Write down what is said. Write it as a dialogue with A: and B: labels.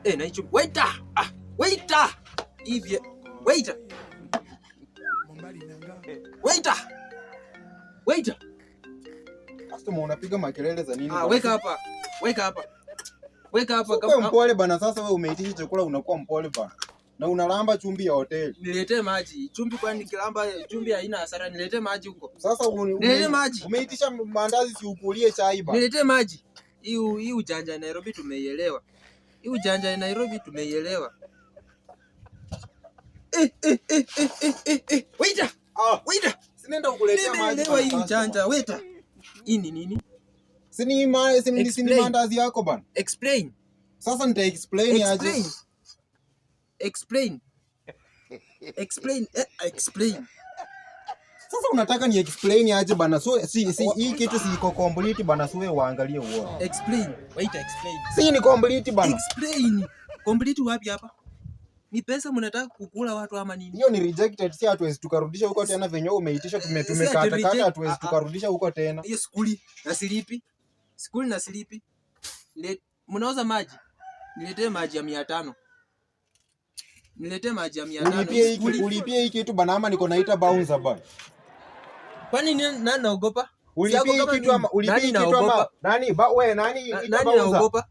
A: Na hicho waiter. Waiter. Hivi waiter. Waiter. Waiter.
B: Customer unapiga makelele za nini?
A: Weka hapa. Weka hapa. Weka hapa
B: kama mpole bana. Sasa wewe umeitisha chakula unakuwa mpole bana. Na unalamba chumvi ya hoteli.
A: Niletee maji. Chumvi kwani nikilamba chumvi haina hasara. Niletee maji huko.
B: Sasa
A: niletee maji.
B: Umeitisha mandazi si ukulie chai bana.
A: Niletee maji. Hii ujanja ya Nairobi tumeielewa. Hii ujanja ya Nairobi tumeielewa. Waiter. Waiter.
B: Sinaenda kukuletea maji.
A: Nimeelewa hii ujanja. Waiter. Hii ni nini?
B: Sini mandazi yako bana.
A: Explain.
B: Sasa nita explain aje?
A: Explain. Explain.
B: Sasa unataka ni explain aje bana? So hii kitu si iko complete bana, so wewe uangalie uone.
A: Explain. Wait, explain.
B: Si ni complete bana.
A: Explain. Complete wapi hapa? Ni pesa mnataka kukula watu ama nini?
B: Hiyo ni rejected, si hatuwezi tukarudisha huko tena venye umeitisha tumekata hatuwezi tukarudisha huko tena.
A: Hiyo skuli na silipi. Skuli na silipi. Mnauza maji. Niletee maji ya 500. Niletee maji ya 500.
B: Ulipie hiki kitu bana ama niko naita bouncer bana.
A: Kwani nani naogopa?
B: Ulipie hiki kitu ama ulipie hiki kitu ama nani wewe nani
A: naogopa?